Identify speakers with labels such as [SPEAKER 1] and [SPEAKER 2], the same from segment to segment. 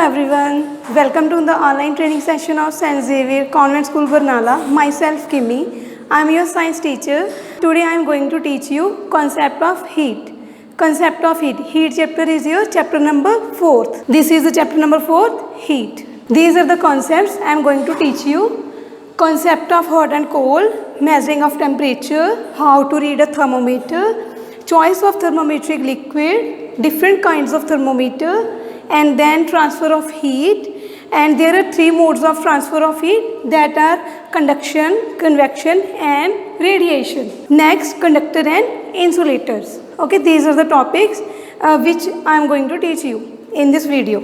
[SPEAKER 1] everyone, welcome to the online training session of St. Xavier Convent School Barnala. Myself Kimi, I am your science teacher. Today I am going to teach you concept of heat. Concept of heat. Heat chapter is your chapter number 4th. This is the chapter number 4th, heat. These are the concepts I am going to teach you. Concept of hot and cold, measuring of temperature, how to read a thermometer, choice of thermometric liquid, different kinds of thermometer, and then transfer of heat. And there are 3 modes of transfer of heat, that are conduction, convection and radiation. Next, conductor and insulators. Okay, these are the topics which I am going to teach you in this video.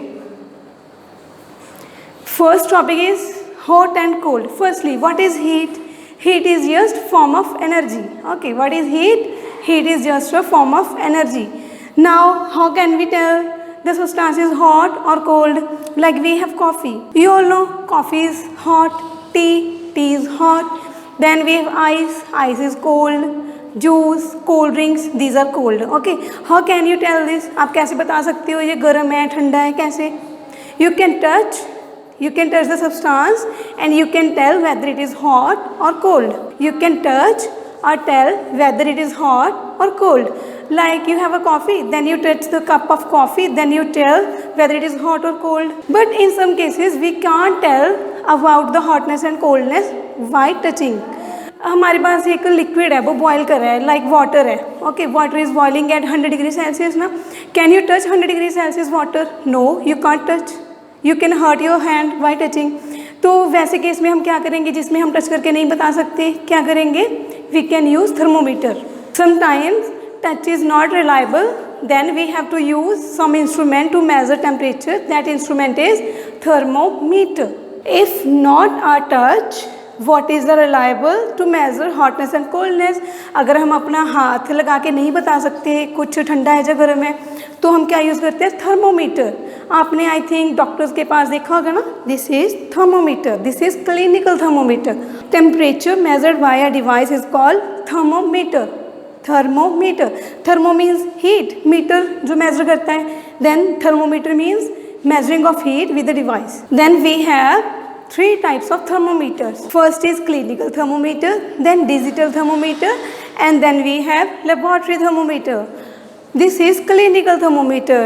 [SPEAKER 1] First topic is hot and cold. Firstly, what is heat? Heat is just form of energy. Okay, what is heat? Heat is just a form of energy. Now, how can we tell the substance is hot or cold? Like we have coffee. You all know coffee is hot, tea is hot. Then we have ice is cold. Juice, cold drinks, these are cold. Okay, how can you tell this? आप कैसे बता सकते हो ये गर्म है, ठंडा है, कैसे? You can touch the substance and you can tell whether it is hot or cold. You can touch or tell whether it is hot or cold. Like you have a coffee, then you touch the cup of coffee, then you tell whether it is hot or cold. But in some cases we can't tell about the hotness and coldness by touching. हमारे पास एक liquid है, वो boil कर रहा है, like water है. Okay, water is boiling at 100 degree celsius ना. Can you touch 100 degree celsius water? No, you can't touch. You can hurt your hand by touching. तो वैसे केस में हम क्या करेंगे जिसमें हम टच करके नहीं बता सकते? क्या करेंगे? We can use thermometer. Sometimes touch is not reliable, then we have to use some instrument to measure temperature. That instrument is thermometer. If not a touch, what is the reliable to measure hotness and coldness? अगर हम अपना हाथ लगा के नहीं बता सकते कुछ ठंडा है या गर्म है, तो हम क्या यूज़ करते हैं? थर्मोमीटर. आपने आई थिंक डॉक्टर्स के पास देखा होगा ना, this is thermometer. This is clinical thermometer. Temperature measured by a device is called thermometer. Thermometer. Thermo means heat, meter जो मेजर करता है. Then thermometer means measuring of heat with the device. Then we have 3 types of thermometers. First is clinical thermometer, then digital thermometer, and then we have laboratory thermometer. This is clinical thermometer.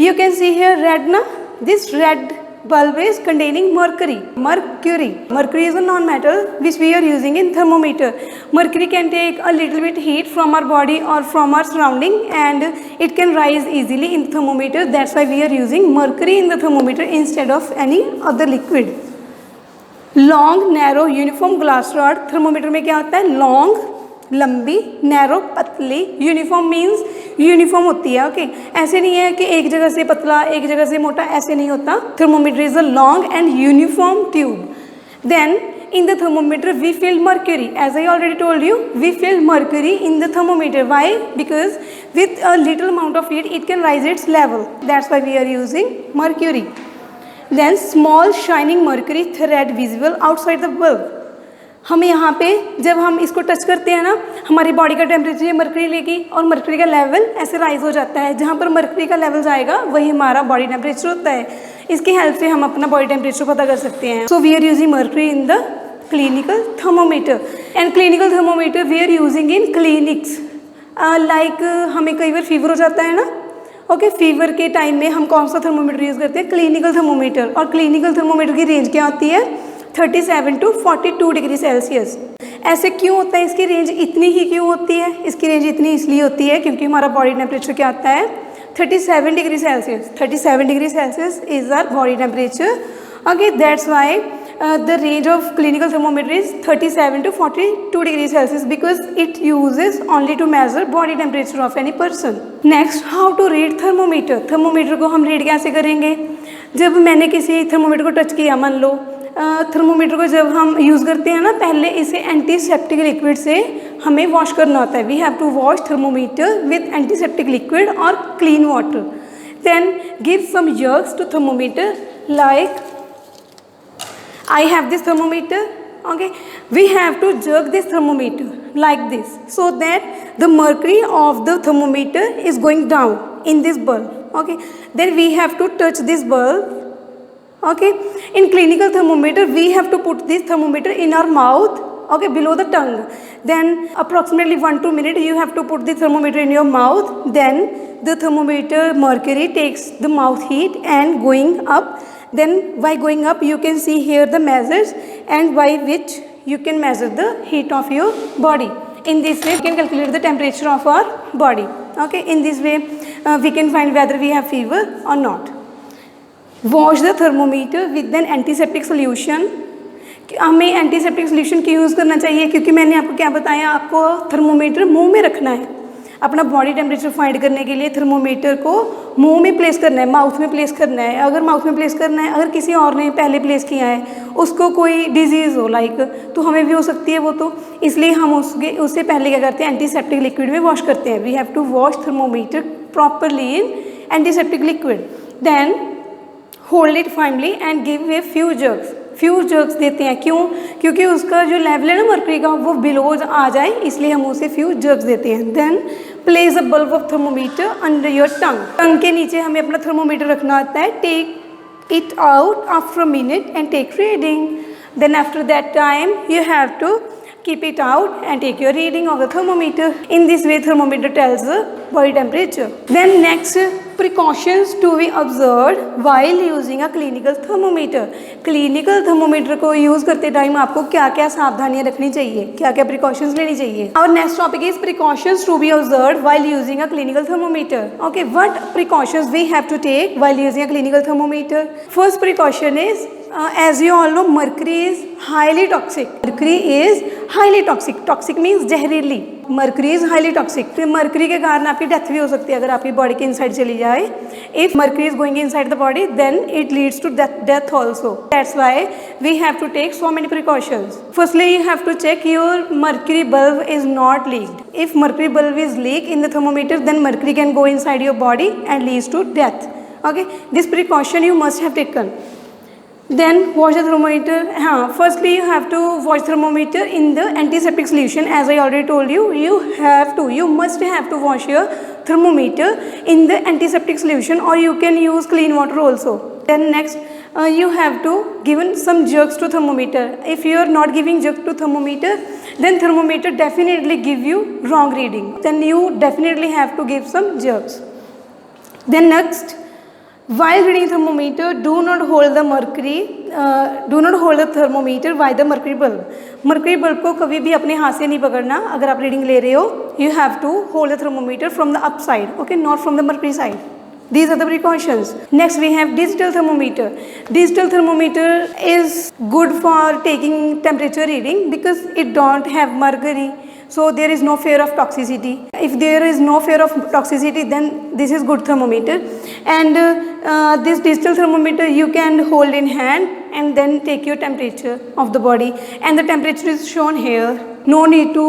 [SPEAKER 1] You can see here red na. This red bulb is containing mercury. Mercury is a non-metal which we are using in thermometer. Mercury can take a little bit heat from our body or from our surrounding and it can rise easily in the thermometer. That's why we are using mercury in the thermometer instead of any other liquid. Long, narrow, uniform glass rod. Thermometer में क्या होता है? Long, लंबी, narrow, पतली. Uniform means uniform होती है. Okay, ऐसे नहीं है कि एक जगह से पतला एक जगह से मोटा, ऐसे नहीं होता. Thermometer is a long and uniform tube. Then in the thermometer we fill mercury. As I already told you, we fill mercury in the thermometer. Why? Because with a little amount of heat it can rise its level. That's why we are using mercury. Then small shining mercury thread visible outside the bulb. हम यहाँ पे जब हम इसको touch करते हैं ना, हमारी बॉडी का टेम्परेचर मर्करी लेगी और मर्करी का लेवल ऐसे राइज हो जाता है. जहाँ पर मर्करी का लेवल जाएगा वही हमारा बॉडी टेम्परेचर होता है. इसकी हेल्प से हम अपना बॉडी टेम्परेचर पता कर सकते हैं. So we are using mercury in the clinical thermometer. And clinical thermometer we are using in clinics. Like हमें कई बार फीवर हो जाता है ना. ओके, फीवर के टाइम में हम कौन सा थर्मोमीटर यूज़ करते हैं? Clinical thermometer. और क्लिनिकल थर्मोमीटर की रेंज क्या होती है? 37 to 42 डिग्री सेल्सियस. ऐसे क्यों होता है? इसकी रेंज इतनी ही क्यों होती है? इसकी रेंज इतनी इसलिए होती है क्योंकि हमारा बॉडी टेम्परेचर क्या आता है? 37 degree Celsius. 37 degree Celsius is our body temperature. Okay, that's why the range of clinical thermometer is 37 to 42 degree Celsius because it uses only to measure body temperature of any person. Next, how to read thermometer. Thermometer को हम read कैसे करेंगे? जब मैंने किसी thermometer को touch किया, मान लो थर्मोमीटर को जब हम यूज़ करते हैं ना, पहले इसे एंटीसेप्टिक लिक्विड से हमें वॉश करना होता है. We have to wash thermometer with antiseptic liquid और clean water. Then give some jerks to thermometer. Like I have this thermometer. Okay, we have to jerk this thermometer like this so that the mercury of the thermometer is going down in this bulb. Okay, then we have to touch this bulb Okay, in clinical thermometer we have to put this thermometer in our mouth, okay, below the tongue. Then approximately 1-2 minutes you have to put the thermometer in your mouth. Then the thermometer mercury takes the mouth heat and going up. Then by going up you can see here the measures, and by which you can measure the heat of your body. In this way we can calculate the temperature of our body. Okay, in this way we can find whether we have fever or not. Wash the thermometer with an antiseptic solution. हमें antiseptic solution क्यों use करना चाहिए? क्योंकि मैंने आपको क्या बताया, आपको थर्मोमीटर मुंह में रखना है। अपना बॉडी टेम्परेचर फाइंड करने के लिए थर्मोमीटर को मुंह में प्लेस करना है, माउथ में प्लेस करना है। अगर माउथ में प्लेस करना है, अगर किसी और ने पहले प्लेस किया है, उसको कोई डिजीज़ हो लाइक, तो हमें भी हो सकती है वो, तो इसलिए हम उससे पहले क्या करते हैं, एंटीसेप्टिक लिक्विड में वॉश करते हैं। We have to wash thermometer properly in antiseptic liquid. Then hold it finally and give a few जर्ग्स देते हैं। क्यों? क्योंकि उसका जो लेवल है ना मर्क्यूरी का, वो बिलो आ जाए, इसलिए हम उसे फ्यू जर्ग्स देते हैं। Then place a bulb of thermometer under your tongue के नीचे हमें अपना थर्मोमीटर रखना होता है। Take it out after a minute and take reading. Then after that time you have to keep it out and take your reading of the thermometer. In this way thermometer tells the body temperature. Then next, precautions to be observed while using a clinical thermometer. Clinical thermometer को use करते time आपको क्या क्या सावधानियाँ रखनी चाहिए, क्या क्या precautions लेनी चाहिए. Our next topic is precautions to be observed while using a clinical thermometer. Okay, what precautions we have to take while using a clinical thermometer? First precaution is as you all know, mercury is highly toxic. Mercury is highly toxic. Toxic means जहरीली. Mercury is highly toxic. फिर mercury के कारण आपकी death भी हो सकती है अगर आपकी बॉडी के इनसाइड चली जाए. If mercury is going inside the body, then it leads to death also. That's why we have to take so many precautions. Firstly, you have to check your mercury bulb is not leaked. If mercury bulb is leaked in the thermometer, then mercury can go inside your body and leads to death. Okay, this precaution you must have taken. Then wash the thermometer. Firstly you have to wash thermometer in the antiseptic solution. As I already told you, you must have to wash your thermometer in the antiseptic solution, or you can use clean water also. Then next you have to give some jerks to thermometer. If you are not giving jerk to thermometer, then thermometer definitely give you wrong reading. Then you definitely have to give some jerks. Then next, while reading thermometer, do not hold the thermometer by the mercury bulb. Mercury bulb को कभी भी अपने हाथ से नहीं पकड़ना अगर आप रीडिंग ले रहे हो. You have to hold the thermometer from the upside, okay, not from the mercury side. These are the precautions. Next we have digital thermometer. Digital thermometer is good for taking temperature reading because it don't have mercury. So there is no fear of toxicity. If there is no fear of toxicity, then this is good thermometer. And this digital thermometer you can hold in hand and then take your temperature of the body. And the temperature is shown here. No need to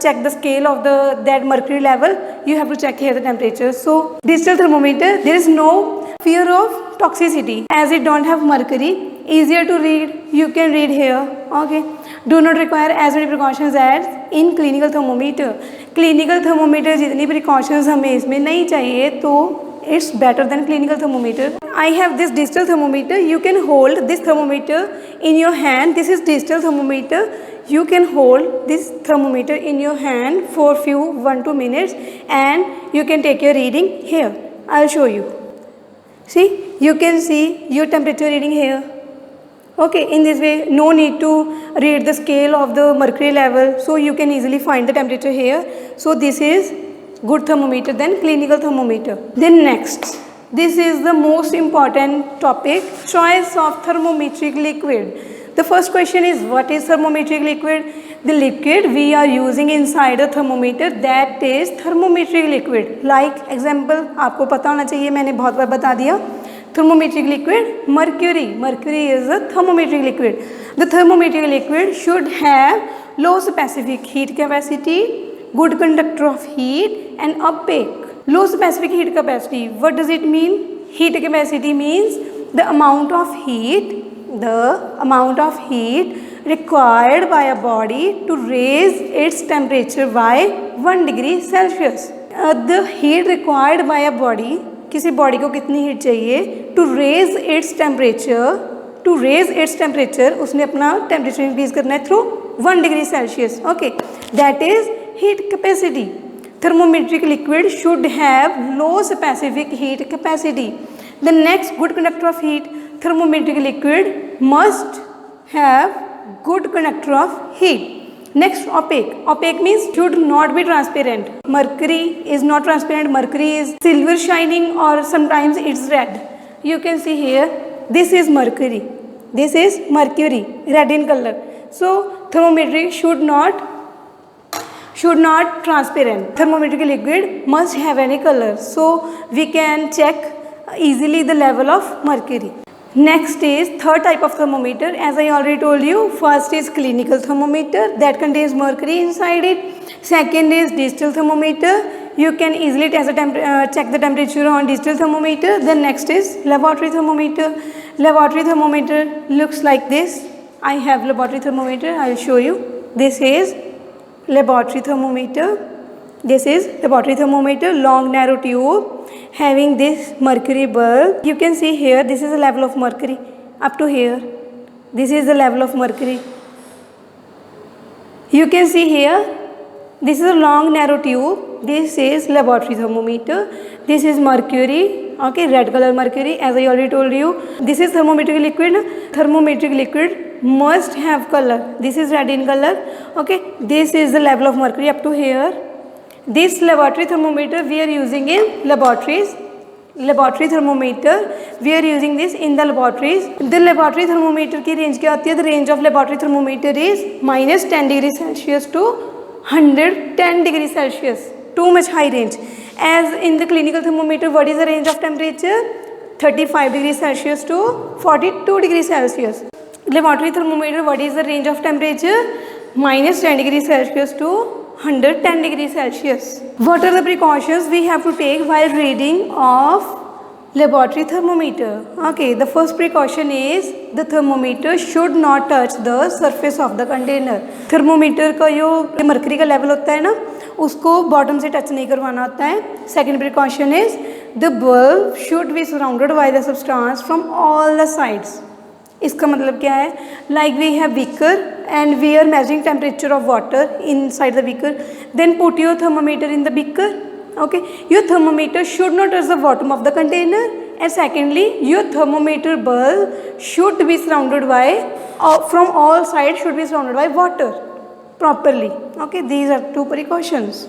[SPEAKER 1] check the scale of that mercury level. You have to check here the temperature. So digital thermometer, there is no fear of toxicity as it don't have mercury. Easier to read. You can read here. Okay. Do not require as many precautions as in clinical thermometer. Clinical thermometer जितनी precautions हमें इसमें नहीं चाहिए, तो it's better than clinical thermometer. I have this digital thermometer. You can hold this thermometer in your hand. This is digital thermometer. You can hold this thermometer in your hand for 1-2 minutes and you can take your reading here. I'll show you. See, you can see your temperature reading here. Okay, in this way no need to read the scale of the mercury level, so you can easily find the temperature here. So this is good thermometer than clinical thermometer. Then next, this is the most important topic, choice of thermometric liquid. The first question is, what is thermometric liquid? The liquid we are using inside a thermometer, that is thermometric liquid. Like example आपको पता होना चाहिए, मैंने बहुत बार बता दिया. Thermometric liquid, mercury. Mercury is a thermometric liquid. The thermometric liquid should have low specific heat capacity, good conductor of heat and opaque. Low specific heat capacity, what does it mean? Heat capacity means the amount of heat required by a body to raise its temperature by 1 degree Celsius. The heat required by a body, किसी body को कितनी heat चाहिए to raise its temperature to raise its temperature, उसने अपना temperature increase करना है through 1 degree Celsius. Okay, that is heat capacity. Thermometric liquid should have low specific heat capacity. The next good conductor of heat, thermometric liquid must have good conductor of heat. Next, opaque. Opaque means should not be transparent. Mercury is not transparent. Mercury is silver shining, or sometimes it's red. You can see here, this is mercury. This is mercury, red in color. So thermometric should not transparent. Thermometric liquid must have any color, so we can check easily the level of mercury. Next is third type of thermometer. As I already told you, first is clinical thermometer that contains mercury inside it. Second is digital thermometer. You can easily check the temperature on digital thermometer. Then next is laboratory thermometer. Laboratory thermometer looks like this. I have laboratory thermometer. I will show you. This is laboratory thermometer. This is laboratory thermometer, long narrow tube having this mercury bulb. You can see here, this is the level of mercury up to here. This is the level of mercury. You can see here, this is a long narrow tube. This is laboratory thermometer. This is mercury. Okay, red color mercury, as I already told you. This is thermometric liquid. Thermometric liquid must have color. This is red in color. Okay, this is the level of mercury up to here. This laboratory thermometer we are using in laboratories. Laboratory thermometer we are using this in the laboratories. The laboratory thermometer की range क्या होती है? The range of laboratory thermometer is -10 degree Celsius to 110 degree Celsius. Too much high range. As in the clinical thermometer, what is the range of temperature? 35 degrees Celsius to 42 degrees Celsius. Laboratory thermometer, what is the range of temperature? -10 degrees Celsius to 110 degrees Celsius. What are the precautions we have to take while reading of laboratory thermometer? Okay, the first precaution is the thermometer should not touch the surface of the container. Thermometer का जो mercury का level होता है ना, उसको bottom से touch नहीं करवाना होता है. Second precaution is the bulb should be surrounded by the substance from all the sides. इसका मतलब क्या है? Like we have beaker and we are measuring temperature of water inside the beaker. Then put your thermometer in the beaker. Okay, your thermometer should not touch the bottom of the container. And secondly, your thermometer bulb should be surrounded by, from all sides should be surrounded by water properly. Okay, these are two precautions.